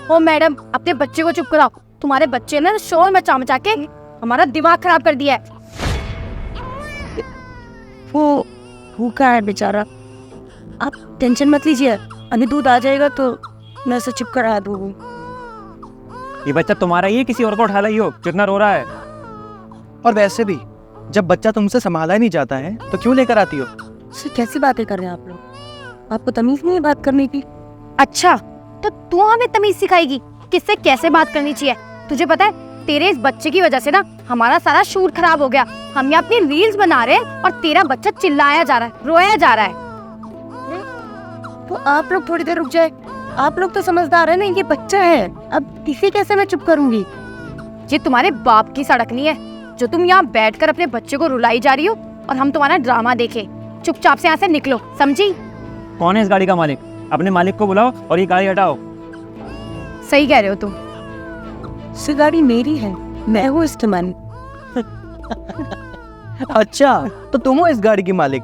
ओ madam, अपने बच्चे को चुप कराओ। तुम्हारे बच्चे ने शोर मचा मचा के हमारा दिमाग खराब कर दिया है। वो भूखा है बेचारा, आप टेंशन मत लीजिए, अभी दूध आ जाएगा तो मैं उसे चुप करा दूँ। ये बच्चा तुम्हारा ही है, किसी और को उठा लाई हो, कितना रो रहा है। और वैसे भी जब बच्चा तुमसे संभाला ही नहीं जाता है तो क्यों लेकर आती हो? कैसी बातें कर रहे हैं आप लोग? आपको तमीज नहीं है बात करने की? अच्छा, तो तू हमें तमीज सिखाएगी किससे कैसे बात करनी चाहिए? तुझे पता है, तेरे इस बच्चे की वजह से ना हमारा सारा शूट खराब हो गया। हम यहाँ अपनी रील्स बना रहे हैं और तेरा बच्चा चिल्लाया जा रहा है, रोया जा रहा है। तो आप लोग थोड़ी देर रुक जाए, आप लोग तो समझदार है ना, ये बच्चा है, अब इसे कैसे मैं चुप करूंगी? ये तुम्हारे बाप की सड़क नहीं है जो तुम यहाँ बैठकर अपने बच्चे को रुलाई जा रही हो और हम तुम्हारा ड्रामा देखे। चुपचाप से यहाँ से निकलो, समझी? कौन है इस गाड़ी का मालिक? अपने मालिक को बुलाओ और ये गाड़ी हटाओ। सही कह रहे हो तुम। ये गाड़ी मेरी है, मैं हूँ इसका मालिक। अच्छा, तो तुम हो इस गाड़ी की मालिक।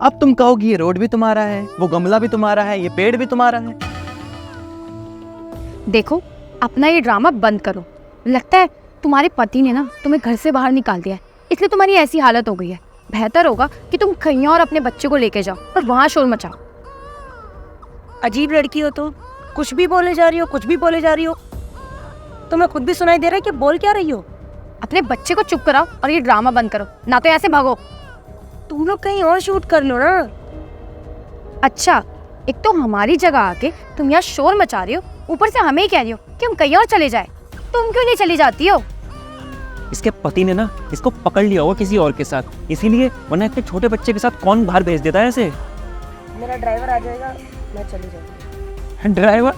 अब तुम कहोगी ये रोड भी तुम्हारा है, वो गमला भी तुम्हारा है, ये पेड़ भी तुम्हारा है। देखो, अपना ये ड्रामा बंद करो। लगता है तुम्हारे पति ने ना तुम्हें घर से बाहर निकाल दिया है, इसलिए तुम्हारी ऐसी हालत हो गई है। बेहतर होगा कि तुम कहीं और अपने बच्चे को लेके जाओ और वहाँ शोर मचाओ। अजीब लड़की हो तो, कुछ भी बोले जा रही हो, कुछ भी बोले जा रही हो। तुम्हें खुद भी सुनाई दे रहा है कि बोल क्या रही हो? अपने बच्चे को चुप कराओ और ये ड्रामा बंद करो, ना तो ऐसे भागो। तुम लोग कहीं और शूट कर लो ना। अच्छा, एक तो हमारी जगह आके तुम यहाँ शोर मचा रही हो, ऊपर से हमें ही कह रही हो कि हम कहीं और चले जाए। तुम क्यों नहीं चली जाती हो? इसके पति ने ना इसको पकड़ लिया होगा किसी और के साथ, इसीलिए, वरना इतने छोटे बच्चे के साथ कौन बाहर भेज देता है ऐसे? मेरा ड्राइवर आ जाएगा, मैं चली जाऊंगी। ड्राइवर?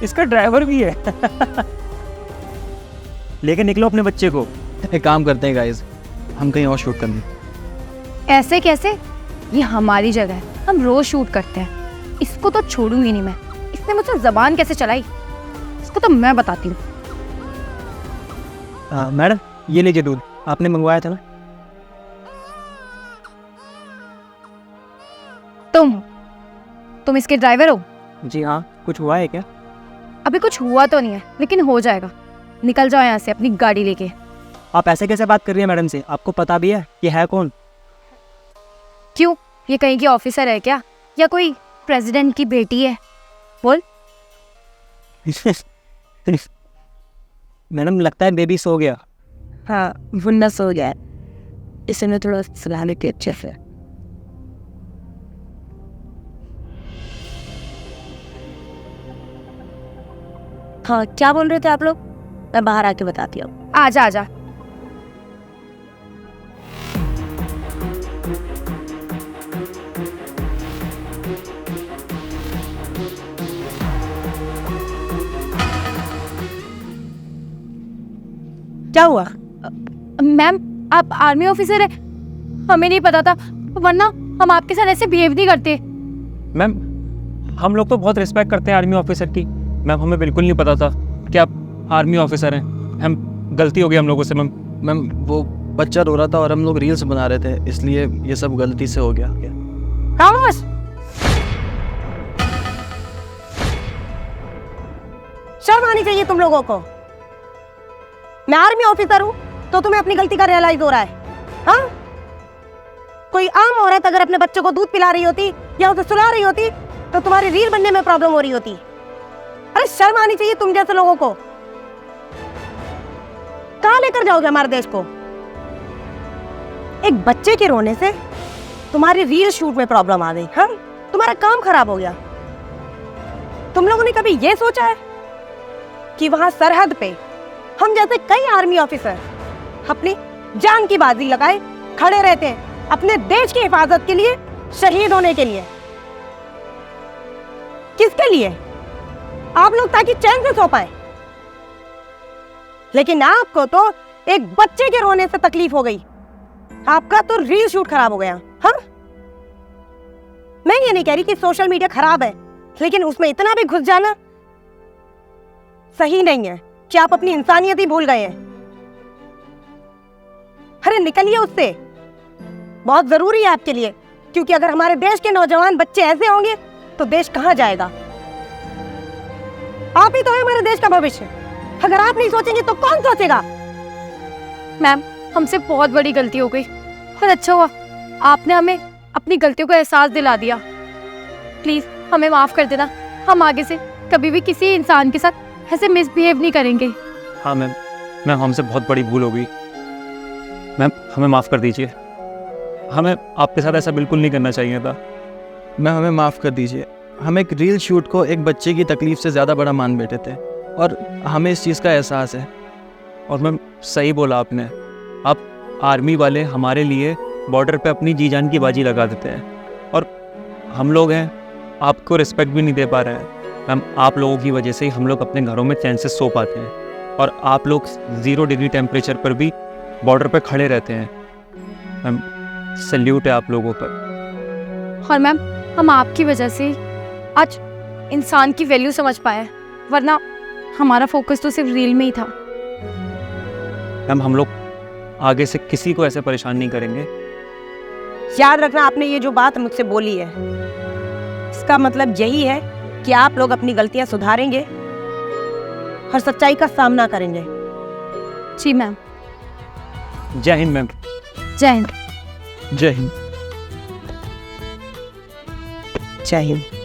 इसका ड्राइवर भी है। लेके निकलो अपने बच्चे को। एक काम करते हैं गाइस, हम कहीं और शूट करने। ऐसे कैसे? ये हमारी जगह है, हम रोज शूट करते हैं। इसको तो छोड़ूंगी नहीं मैं। इसने मुझसे जबान कैसे चलाई, इसको तो मैं बताती हूँ। मैडम, ये लीजिए दूध, आपने मंगवाया था ना। तुम इसके ड्राइवर हो? जी हाँ, कुछ हुआ है क्या? अभी कुछ हुआ तो नहीं है, लेकिन हो जाएगा। निकल जाओ यहाँ से अपनी गाड़ी लेके। आप ऐसे कैसे बात कर रही हैं मैडम से? आपको पता भी है कि है कौन? क्यों, ये कहीं की ऑफिसर है क्या, या कोई प्रेसिडेंट की बेटी है? बोल। मैडम, लगता है बेबी सो गया। हाँ, मुन्ना सो गया है, इसे मैं थोड़ा सुलाने के अच्छे से। हाँ, क्या बोल रहे थे आप लोग? मैं बाहर आके बताती हूँ। आजा आजा। क्या हुआ? मैम, आप आर्मी ऑफिसर है? हमें नहीं पता था, वरना हम आपके साथ ऐसे बिहेव नहीं करते। मैम, हम लोग तो बहुत रिस्पेक्ट करते हैं आर्मी ऑफिसर की। मैम, हमें बिल्कुल नहीं पता था कि आप आर्मी ऑफिसर हैं। हम गलती हो गई हम लोगों से मैम। मैम, वो बच्चा रो रहा था और हम लोग रील्स बना रहे थे, इसलिए ये सब गलती से हो गया। खामोश! शर्म आनी चाहिए तुम लोगों को। मैं आर्मी ऑफिसर हूँ तो तुम्हें अपनी गलती का रियलाइज हो रहा है? हाँ? कोई आम औरत अगर अपने बच्चे को दूध पिला रही होती या उसे सुला रही होती तो तुम्हारी रील बनने में प्रॉब्लम हो रही होती। अरे शर्म आनी चाहिए तुम जैसे लोगों को। कहाँ लेकर जाओगे हमारे देश को? एक बच्चे के रोने से तुम्हारी रील शूट में प्रॉब्लम आ गई। हाँ, तुम्हारा काम खराब हो गया। तुम लोगों ने कभी ये सोचा है कि वहां सरहद पे हम जैसे कई आर्मी ऑफिसर अपनी जान की बाजी लगाए खड़े रहते हैं अपने देश की हिफाजत के लिए, शहीद होने के लिए? किसके लिए? आप लोग ताकि चैन से सो पाए। लेकिन आपको तो एक बच्चे के रोने से तकलीफ हो गई। आपका तो रील शूट खराब हो गया। हाँ, मैं ये नहीं कह रही कि सोशल मीडिया खराब है, लेकिन उसमें इतना भी घुस जाना सही नहीं है कि आप अपनी इंसानियत ही भूल गए हैं। अरे निकलिए उससे, बहुत जरूरी है आपके लिए, क्योंकि अगर हमारे देश के नौजवान बच्चे ऐसे होंगे तो देश कहां जाएगा? आप ही तो है हमारे देश का भविष्य। अगर आप नहीं सोचेंगे तो कौन सोचेगा? मैम, हमसे बहुत बड़ी गलती हो गई और अच्छा हुआ आपने हमें अपनी गलतियों का एहसास दिला दिया। प्लीज हमें माफ कर देना, हम आगे से कभी भी किसी इंसान के साथ ऐसे मिसबिहेव नहीं करेंगे। हाँ मैम, मैम हमसे बहुत बड़ी भूल हो गई। मैम हमें माफ़ कर दीजिए, हमें आपके साथ ऐसा बिल्कुल नहीं करना चाहिए था। मैम हमें माफ़ कर दीजिए। हम एक रील शूट को एक बच्चे की तकलीफ से ज़्यादा बड़ा मान बैठे थे और हमें इस चीज़ का एहसास है। और मैम सही बोला आपने, आप आर्मी वाले हमारे लिए बॉर्डर पे अपनी जी जान की बाजी लगा देते हैं और हम लोग हैं आपको रिस्पेक्ट भी नहीं दे पा रहे हैं। मैम आप लोगों की वजह से ही हम लोग अपने घरों में चैन से सो पाते हैं और आप लोग 0 डिग्री टेम्परेचर पर भी बॉर्डर पे खड़े रहते हैं। मैम सल्यूट है आप लोगों पर। और मैम हम आपकी वजह से आज इंसान की वैल्यू समझ पाए, वरना हमारा फोकस तो सिर्फ रील में ही था। मैम हम लोग आगे से किसी को ऐसे परेशान नहीं करेंगे। याद रखना, आपने ये जो बात मुझसे बोली है इसका मतलब यही है कि आप लोग अपनी गलतियां सुधारेंगे और सच्चाई का सामना करेंगे। जी मैम। जय हिंद मैम। जय हिंद। जय हिंद। जय हिंद।